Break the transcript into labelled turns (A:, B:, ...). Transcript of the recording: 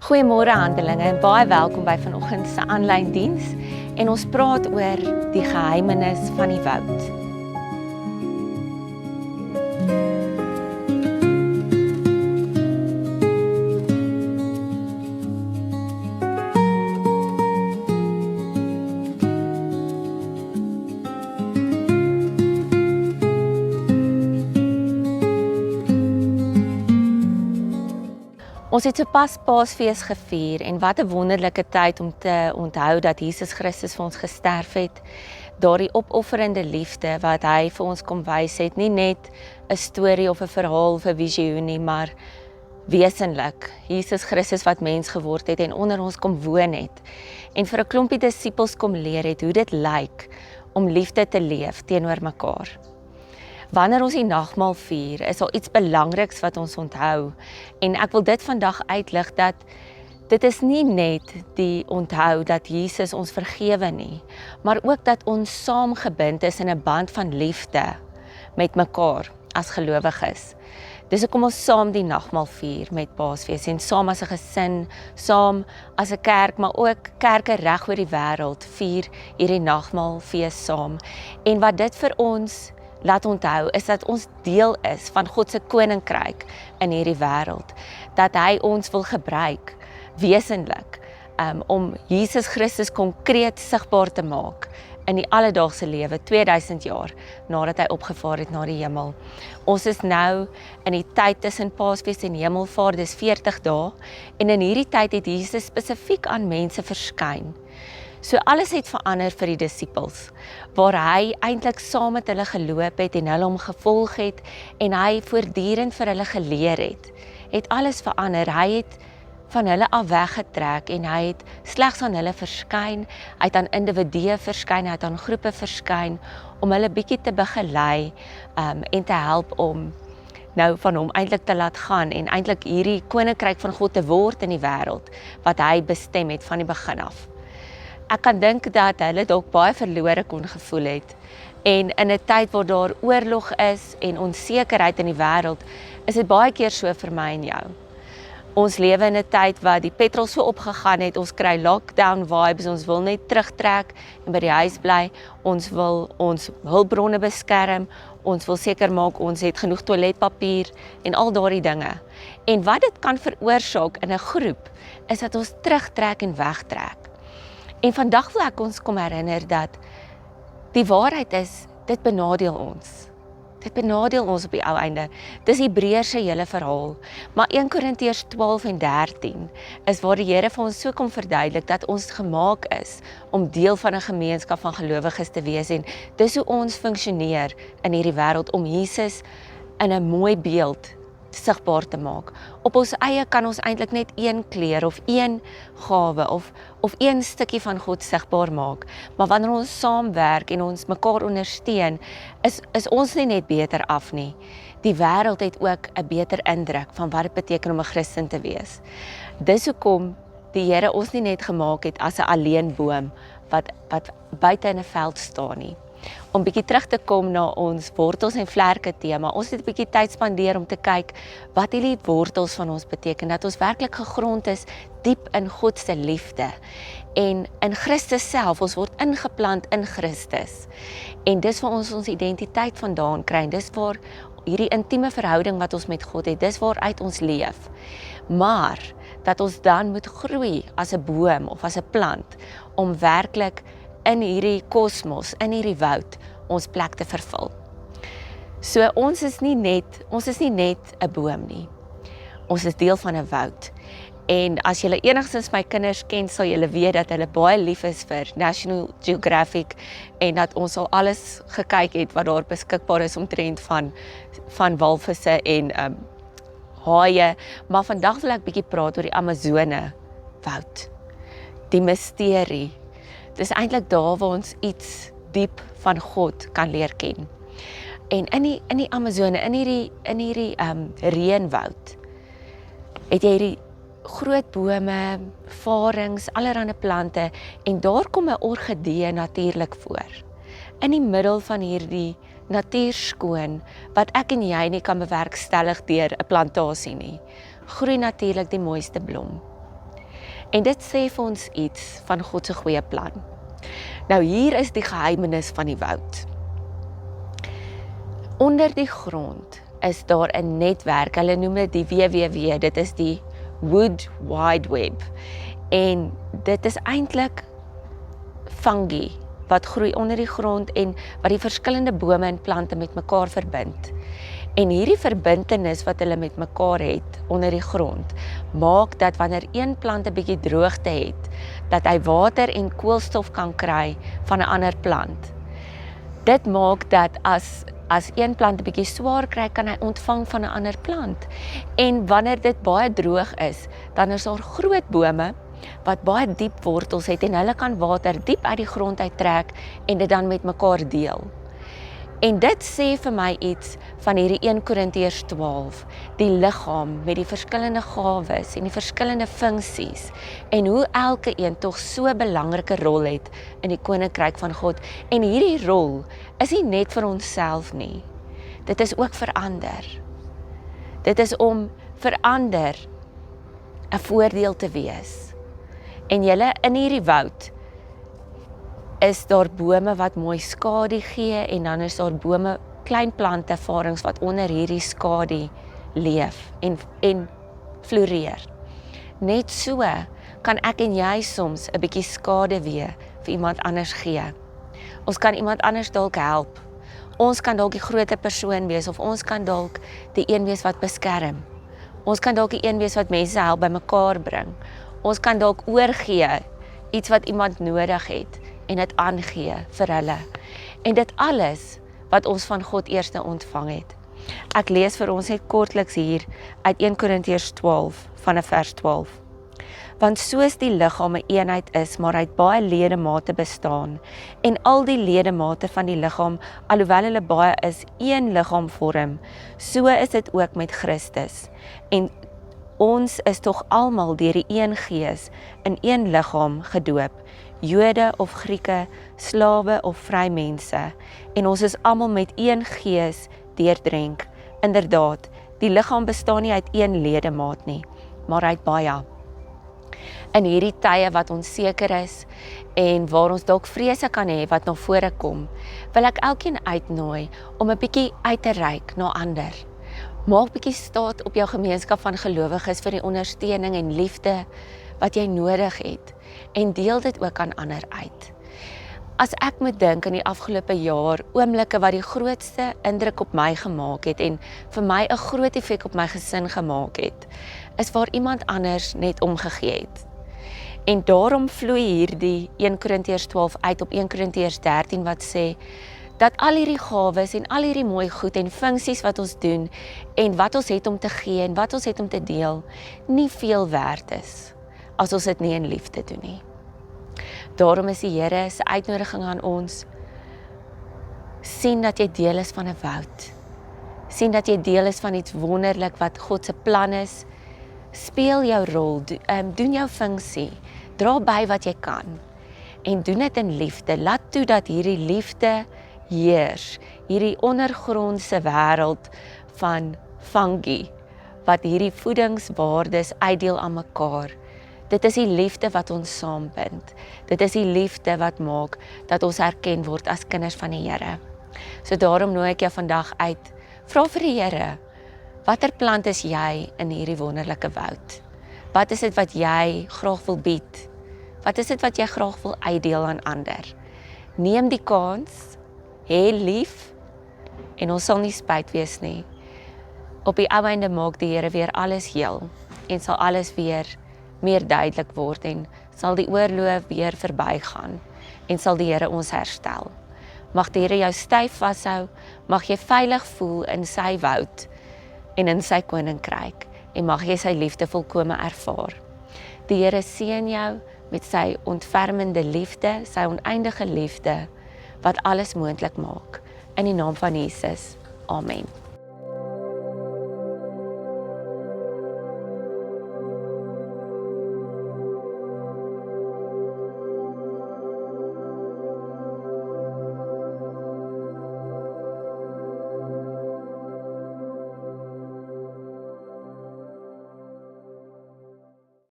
A: Goeiemôre Handelinge en baie welkom by vanoggend se aanlyn diens en ons praat oor die geheimenis van die woud. Ons het sopas Paasfees gevier en wat 'n wonderlike tyd om te onthou dat Jesus Christus vir ons gesterf het. Daardie opofferende liefde wat hy vir ons kom wys het, nie net 'n storie of 'n verhaal of 'n visioen nie, maar wesenlik Jesus Christus wat mens geword het en onder ons kom woon het en vir 'n klompie disippels kom leer het hoe dit lyk om liefde te leef teenoor mekaar. Wanneer ons die nagmaal vier, is daar iets belangriks wat ons onthou en ek wil dit vandag uitlig dat dit is nie net die onthou dat Jesus ons vergewe nie, maar ook dat ons saamgebind is in 'n band van liefde met mekaar as gelowiges. Dis hoekom ons saam die nagmaal vier met Paasfees en saam as 'n gesin, saam as 'n kerk, maar ook kerke reg oor die wêreld vier hierdie nagmaalfees saam. En wat dit vir ons laat onthou is dat ons deel is van God se koninkryk in hierdie wêreld, dat hy ons wil gebruik wesenlik om Jesus Christus konkreet sigbaar te maak in die alledaagse lewe 2000 jaar nadat hy opgevaar het na die hemel. Ons is nou in die tyd tussen Paasfees en Hemelvaart, dis 40 dae en in hierdie tyd het Jesus spesifiek aan mense verskyn. So alles het verander vir die disippels, waar hy eintlik saam met hulle geloop het en hulle hom gevolg het en hy voortdurend vir hulle geleer het alles verander. Hy het van hulle af weggetrek en hy het slegs aan hulle verskyn, hy het aan individue verskyn, hy het aan groepe verskyn om hulle bietjie te begelei en te help om nou van hom eintlik te laat gaan en eintlik hierdie koninkryk van God te word in die wêreld wat hy bestem het van die begin af. Ek kan dink dat hulle dalk baie verlore kon gevoel het en in 'n tyd waar daar oorlog is en onsekerheid in die wêreld, is dit baie keer so vir my en jou. Ons lewe in 'n tyd waar die petrol so opgegaan het, ons kry lockdown vibes, ons wil net terugtrek en by die huis bly, ons wil ons hulpbronne beskerm, ons wil seker maak ons het genoeg toiletpapier en al daardie dinge. En wat dit kan veroorsaak in 'n groep, is dat ons terugtrek en wegtrek. En vandag wil ek ons kom herinner dat die waarheid is, dit benadeel ons. Dit benadeel ons op die ou einde. Dis Hebreërs se hele verhaal. Maar 1 Korintiërs 12 en 13 is waar die Here vir ons so kom verduidelik dat ons gemaak is om deel van 'n gemeenskap van gelowiges te wees en dis hoe ons funksioneer in hierdie wêreld om Jesus in 'n mooi beeld sigbaar te maak. Op ons eie kan ons eintlik net een kleur of een gawe of een stukkie van God sigbaar maak. Maar wanneer ons saamwerk en ons mekaar ondersteun, is ons nie net beter af nie. Die wêreld het ook 'n beter indruk van wat dit beteken om 'n Christen te wees. Dis hoekom die Here ons nie net gemaak het as 'n alleen boom wat buite in 'n veld staan nie. Om bietjie terug te kom na ons wortels en vlerke tema. Ons het 'n bietjie tyd spandeer om te kyk wat hierdie wortels van ons beteken, dat ons werklik gegrond is diep in God se liefde en in Christus self. Ons word ingeplant in Christus. En dis waar ons identiteit vandaan kry. En dis waar hierdie intieme verhouding wat ons met God het, dis waaruit ons leef. Maar dat ons dan moet groei as 'n boom of as 'n plant om werklik in hierdie kosmos, in hierdie woud, ons plek te vervul. So ons is nie net 'n boom nie. Ons is deel van 'n woud. En as julle enigstens my kinders ken, sal julle weet dat hulle baie lief is vir National Geographic en dat ons al alles gekyk het wat daar beskikbaar is omtrent van walvisse en haie. Maar vandag wil ek bietjie praat oor die Amazone woud. Die misterie. Dis eintlik daar waar ons iets diep van God kan leer ken. En in die Amazone, in hierdie reënwoud, het jy hierdie groot bome, varings, allerlei plante en daar kom 'n orgidee natuurlik voor. In die middel van hierdie natuurskoon wat ek en jy nie kan bewerkstellig deur 'n plantasie nie, groei natuurlik die mooiste blom. En dit sê vir ons iets van God se goeie plan. Nou hier is die geheimenis van die woud. Onder die grond is daar 'n netwerk, hulle noem dit die WWW, dit is die Wood Wide Web. En dit is eintlik fungi wat groei onder die grond en wat die verskillende bome en plante met mekaar verbind. En hierdie verbintenis wat hulle met mekaar het onder die grond, maak dat wanneer een plant 'n bietjie droogte het, dat hy water en koolstof kan kry van 'n ander plant. Dit maak dat as een plant 'n bietjie swaar kry, kan hy ontvang van 'n ander plant. En wanneer dit baie droog is, dan is daar groot bome wat baie diep wortels het en hulle kan water diep uit die grond uittrek en dit dan met mekaar deel. En dit sê vir my iets van hierdie 1 Korintiërs 12, die liggaam met die verskillende gawes en die verskillende funksies en hoe elke een tog so 'n belangrike rol het in die koninkryk van God. En hierdie rol is nie net vir onsself nie. Dit is ook vir ander. Dit is om vir ander 'n voordeel te wees. En julle in hierdie woud is daar bome wat mooi skadu gee en dan is daar bome, klein plantevarings wat onder hierdie skadu leef en floreer. Net so kan ek en jy soms 'n bietjie skade vir iemand anders gee. Ons kan iemand anders dalk help. Ons kan dalk die groter persoon wees of ons kan dalk die een wees wat beskerm. Ons kan dalk die een wees wat mense help bymekaar bring. Ons kan dalk oorgee iets wat iemand nodig het en dit aangee vir hulle. En dit alles wat ons van God eerste ontvang het. Ek lees vir ons net kortliks hier uit 1 Korintiërs 12 vanaf vers 12. Want soos die liggaam 'n eenheid is, maar uit baie ledemate bestaan, en al die ledemate van die liggaam, alhoewel hulle baie is, een liggaam vorm, so is dit ook met Christus. En ons is tog almal deur die een Gees in een liggaam gedoop, Jode of Grieke, slawe of vrymense, en ons is almal met een Gees deurdrenk. Inderdaad, die liggaam bestaan nie uit een ledemaat nie, maar uit baie. In hierdie tye wat onseker is en waar ons dalk vrese kan hê wat na vore kom, wil ek elkeen uitnooi om 'n bietjie uit te reik na ander. Maak bietjie staat op jou gemeenskap van gelowiges vir die ondersteuning en liefde wat jy nodig het en deel dit ook aan ander uit. As ek moet dink in die afgelope jaar, oomblikke wat die grootste indruk op my gemaak het en vir my 'n groot effek op my gesin gemaak het, is waar iemand anders net omgegee het. En daarom vloei hierdie 1 Korintiërs 12 uit op 1 Korintiërs 13 wat sê, dat al hierdie gawes en al hierdie mooi goed en funksies wat ons doen en wat ons het om te gee en wat ons het om te deel, nie veel werd is as ons dit nie in liefde doen nie. Daarom is die Here se uitnodiging aan ons, sien dat jy deel is van 'n woud. Sien dat jy deel is van iets wonderlik wat God se plan is. Speel jou rol, doen jou funksie, dra by wat jy kan en doen dit in liefde. Laat toe dat hierdie liefde heers, hierdie ondergrondse wêreld van fungi wat hierdie voedingswaardes uitdeel aan mekaar. Dit is die liefde wat ons saambind. Dit is die liefde wat maak dat ons erken word as kinders van die Here. So daarom nooi ek jou vandag uit, vra vir die Here, watter plant is jy in hierdie wonderlike woud? Wat is dit wat jy graag wil bied? Wat is dit wat jy graag wil uitdeel aan ander? Neem die kans, hê lief, en ons sal nie spyt wees nie. Op die ou einde maak die Here weer alles heel, en sal alles weer meer duidelik word, en sal die oorlog weer verbygaan, en sal die Here ons herstel. Mag die Here jou styf vashou, mag jy veilig voel in sy woud, en in sy koninkryk, en mag jy sy liefde volkome ervaar. Die Here seën jou met sy ontfermende liefde, sy oneindige liefde, wat alles moontlik maak. In die naam van Jesus. Amen.